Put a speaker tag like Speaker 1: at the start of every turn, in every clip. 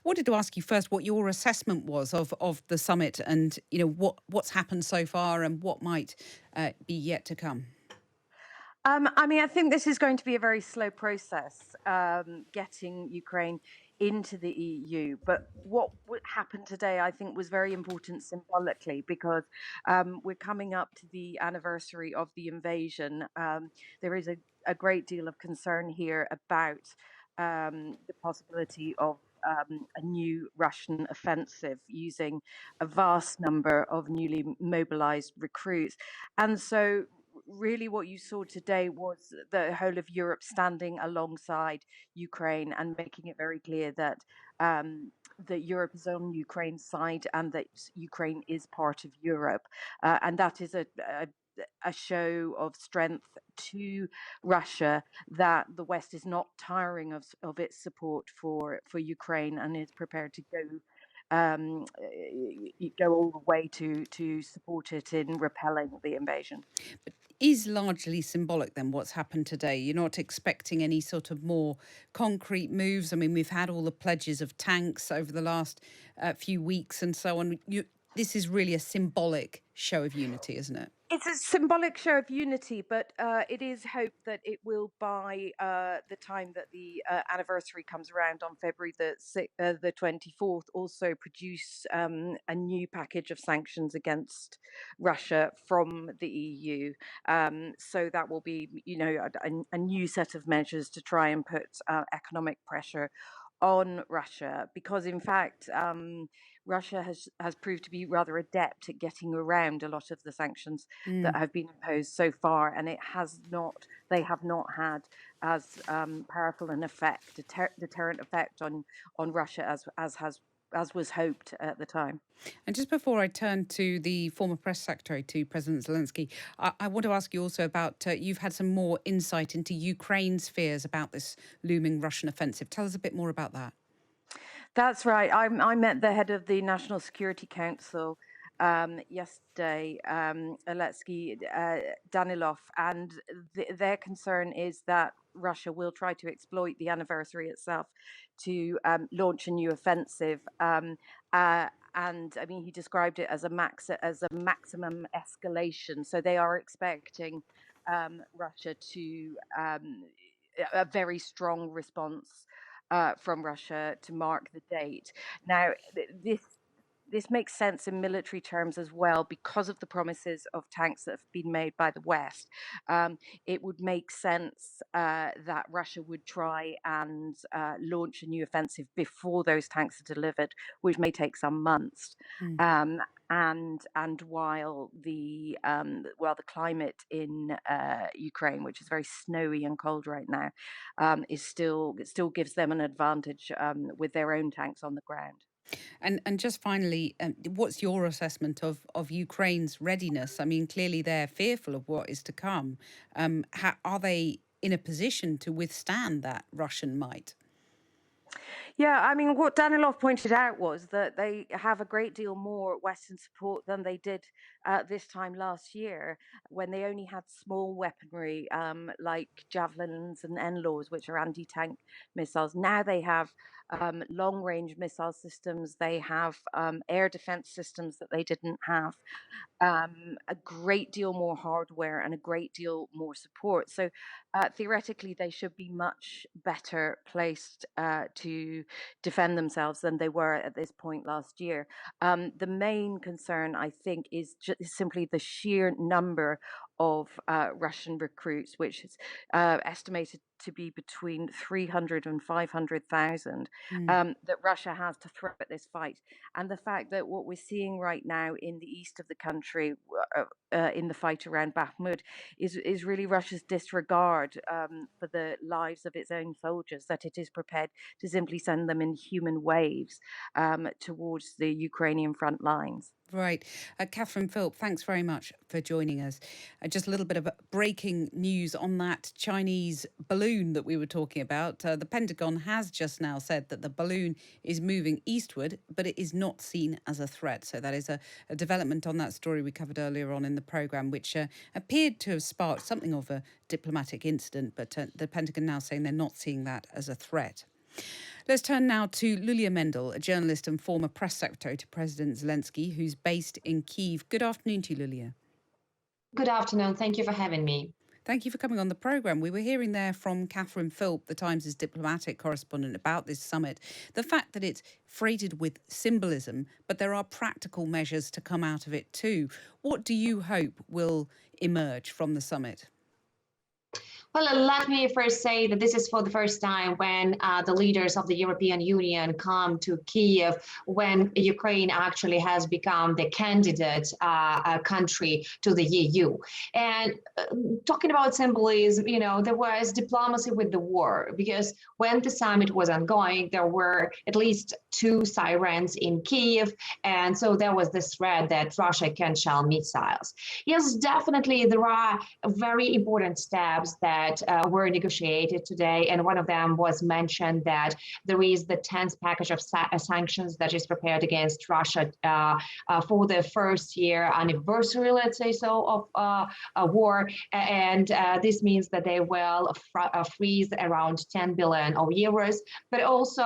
Speaker 1: wanted to ask you first what your assessment was of the summit and, what's happened so far and what might be yet to come.
Speaker 2: I think this is going to be a very slow process, getting Ukraine into the EU. But what happened today, I think, was very important symbolically because we're coming up to the anniversary of the invasion. There is a great deal of concern here about the possibility of a new Russian offensive using a vast number of newly mobilized recruits. And so really what you saw today was the whole of Europe standing alongside Ukraine and making it very clear that Europe is on Ukraine's side and that Ukraine is part of Europe, and that is a show of strength to Russia that the West is not tiring of its support for Ukraine and is prepared to go all the way to support it in repelling the invasion.
Speaker 1: Is largely symbolic then what's happened today. You're not expecting any sort of more concrete moves. I mean, we've had all the pledges of tanks over the last few weeks and so on. This is really a symbolic show of unity, isn't it?
Speaker 2: It's a symbolic show of unity, but it is hoped that it will, by the time that the anniversary comes around on February the 24th, also produce a new package of sanctions against Russia from the EU. So that will be, a new set of measures to try and put economic pressure on Russia, because in fact Russia has proved to be rather adept at getting around a lot of the sanctions that
Speaker 1: Mm.
Speaker 2: have been imposed so far, and they have not had as powerful an effect, deterrent effect on Russia as was hoped at the time.
Speaker 1: And just before I turn to the former press secretary to President Zelensky, I want to ask you also about you've had some more insight into Ukraine's fears about this looming Russian offensive. Tell us a bit more about that.
Speaker 2: That's right. I met the head of the National Security Council yesterday, Alexei Danilov, and their concern is that Russia will try to exploit the anniversary itself to launch a new offensive. And I mean, he described it as a maximum escalation. So they are expecting Russia to a very strong response from Russia to mark the date. Now, this makes sense in military terms as well because of the promises of tanks that have been made by the West. It would make sense that Russia would try and launch a new offensive before those tanks are delivered, which may take some months.
Speaker 1: Mm.
Speaker 2: And while the climate in Ukraine, which is very snowy and cold right now, it still gives them an advantage with their own tanks on the ground.
Speaker 1: And just finally, what's your assessment of Ukraine's readiness? I mean, clearly they're fearful of what is to come. Are they in a position to withstand that Russian might?
Speaker 2: Yeah, I mean, what Danilov pointed out was that they have a great deal more Western support than they did this time last year, when they only had small weaponry like javelins and NLAWs, which are anti-tank missiles. Now they have long-range missile systems. They have air defense systems that they didn't have, a great deal more hardware and a great deal more support. So theoretically, they should be much better placed to defend themselves than they were at this point last year. The main concern, I think, is simply the sheer number of Russian recruits, which is estimated to be between 300 and 500,000
Speaker 1: Mm.
Speaker 2: that Russia has to throw at this fight. And the fact that what we're seeing right now in the east of the country, in the fight around Bakhmut, is really Russia's disregard for the lives of its own soldiers, that it is prepared to simply send them in human waves towards the Ukrainian front lines.
Speaker 1: Right. Catherine Philp, thanks very much for joining us. Just a little bit of breaking news on that Chinese balloon that we were talking about. The Pentagon has just now said that the balloon is moving eastward, but it is not seen as a threat. So that is a development on that story we covered earlier on in the programme, which appeared to have sparked something of a diplomatic incident, but the Pentagon now saying they're not seeing that as a threat. Let's turn now to Iuliia Mendel, a journalist and former press secretary to President Zelensky, who's based in Kyiv. Good afternoon to you, Iuliia.
Speaker 3: Good afternoon. Thank you for having me.
Speaker 1: Thank you for coming on the programme. We were hearing there from Catherine Philp, the Times' diplomatic correspondent, about this summit. The fact that it's freighted with symbolism, but there are practical measures to come out of it too. What do you hope will emerge from the summit?
Speaker 3: Well, let me first say that this is for the first time when the leaders of the European Union come to Kyiv, when Ukraine actually has become the candidate country to the EU. And talking about symbolism, there was diplomacy with the war, because when the summit was ongoing, there were at least 2 sirens in Kyiv. And so there was this threat that Russia can shell missiles. Yes, definitely, there are very important steps that were negotiated today, and one of them was mentioned that there is the 10th package of sanctions that is prepared against Russia for the first year anniversary, let's say so, of a war, and this means that they will freeze around 10 billion of euros. But also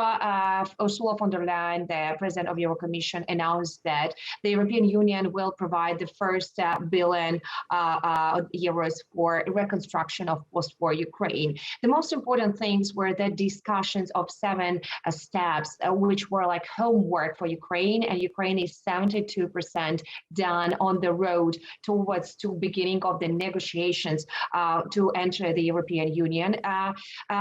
Speaker 3: Ursula von der Leyen, the president of Euro Commission, announced that the European Union will provide the first billion euros for reconstruction of post-war Ukraine. The most important things were the discussions of 7 steps, which were like homework for Ukraine, and Ukraine is 72% done on the road towards to beginning of the negotiations to enter the European Union.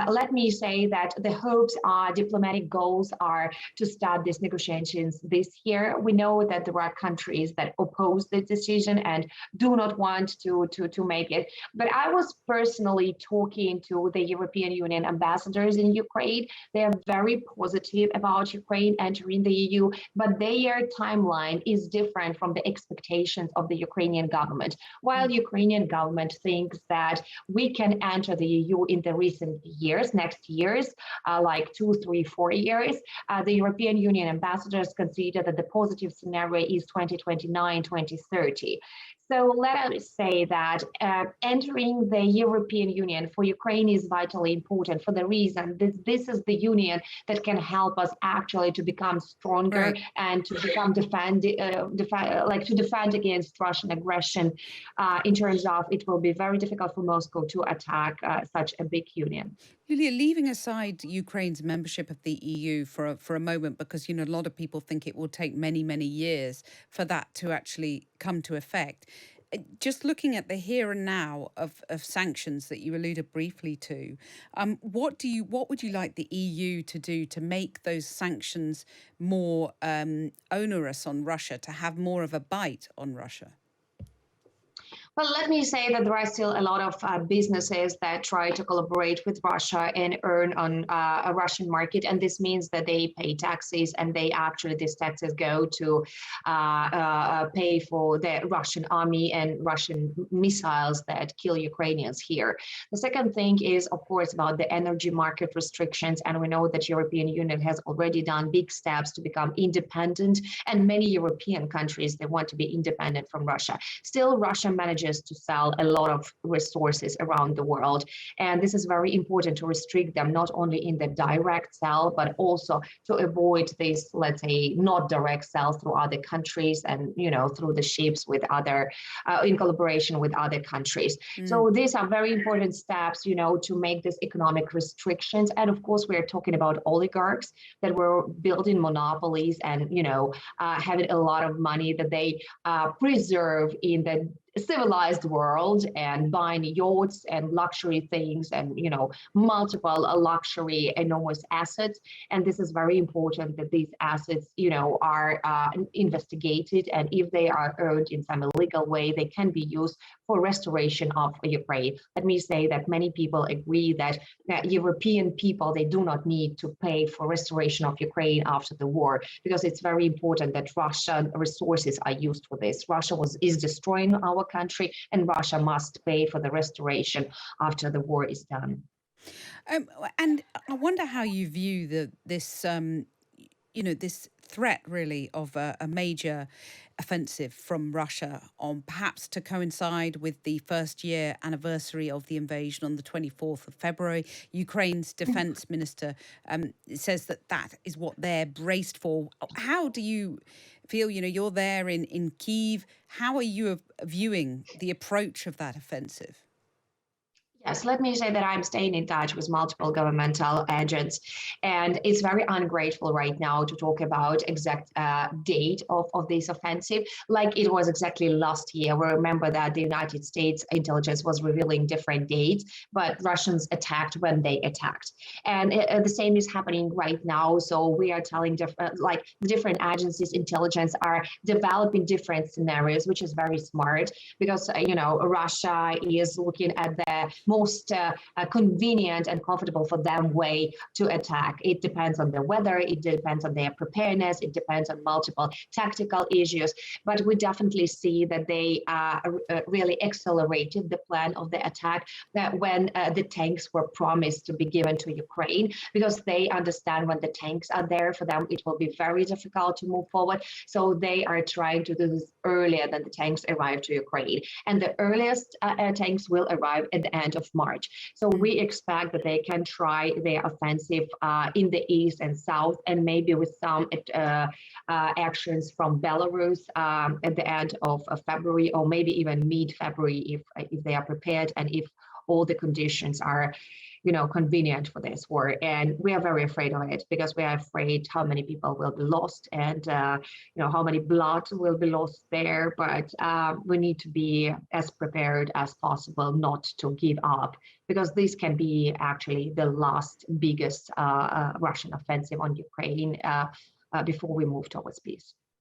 Speaker 3: Let me say that the hopes are, diplomatic goals are to start these negotiations this year. We know that there are countries that oppose the decision and do not want to make it. But I was personally talking to the European Union ambassadors in Ukraine. They are very positive about Ukraine entering the EU, but their timeline is different from the expectations of the Ukrainian government. While Ukrainian government thinks that we can enter the EU in the recent years, next years, like 2, 3, 4 years, the European Union ambassadors consider that the positive scenario is 2029, 2030. So let us say that entering the European Union for Ukraine is vitally important for the reason that this is the union that can help us actually to become stronger, right, and to become defend against Russian aggression. In terms of, it will be very difficult for Moscow to attack such a big union.
Speaker 1: Iuliia, leaving aside Ukraine's membership of the EU for a moment, because a lot of people think it will take many, many years for that to actually come to effect. Just looking at the here and now of sanctions that you alluded briefly to, what would you like the EU to do to make those sanctions more onerous on Russia, to have more of a bite on Russia?
Speaker 3: Well, let me say that there are still a lot of businesses that try to collaborate with Russia and earn on a Russian market. And this means that they pay taxes, and these taxes go to pay for the Russian army and Russian missiles that kill Ukrainians here. The second thing is, of course, about the energy market restrictions. And we know that European Union has already done big steps to become independent. And many European countries, they want to be independent from Russia. Still, Russia manages to sell a lot of resources around the world. And this is very important to restrict them, not only in the direct sell, but also to avoid this, let's say, not direct sell through other countries and, through the ships with other, in collaboration with other countries. So these are very important steps, to make these economic restrictions. And of course, we're talking about oligarchs that were building monopolies and, having a lot of money that they preserve in the civilized world and buying yachts and luxury things and multiple luxury enormous assets. And this is very important that these assets are investigated, and if they are earned in some illegal way, they can be used for restoration of Ukraine. Let me say that many people agree that European people, they do not need to pay for restoration of Ukraine after the war, because it's very important that Russian resources are used for this. Russia is destroying our country, and Russia must pay for the restoration after the war is done.
Speaker 1: And I wonder how you view this this threat really of a major offensive from Russia on perhaps to coincide with the first year anniversary of the invasion on the 24th of February. Ukraine's defense minister says that is what they're braced for. How do you feel? You're there in Kyiv. How are you viewing the approach of that offensive?
Speaker 3: Yes, let me say that I'm staying in touch with multiple governmental agents, and it's very ungrateful right now to talk about exact date of this offensive, like it was exactly last year. We remember that the United States intelligence was revealing different dates, but Russians attacked when they attacked, and the same is happening right now. So we are telling the different agencies, intelligence are developing different scenarios, which is very smart because Russia is looking at the most convenient and comfortable for them way to attack. It depends on the weather, it depends on their preparedness, it depends on multiple tactical issues. But we definitely see that they really accelerated the plan of the attack that when the tanks were promised to be given to Ukraine, because they understand when the tanks are there for them, it will be very difficult to move forward. So they are trying to do this earlier than the tanks arrive to Ukraine. And the earliest tanks will arrive at the end of March. So we expect that they can try their offensive in the east and south, and maybe with some actions from Belarus at the end of February, or maybe even mid-February if they are prepared and if all the conditions are convenient for this war. And we are very afraid of it because we are afraid how many people will be lost and how many blood will be lost there. But we need to be as prepared as possible not to give up, because this can be actually the last biggest Russian offensive on Ukraine before we move towards peace.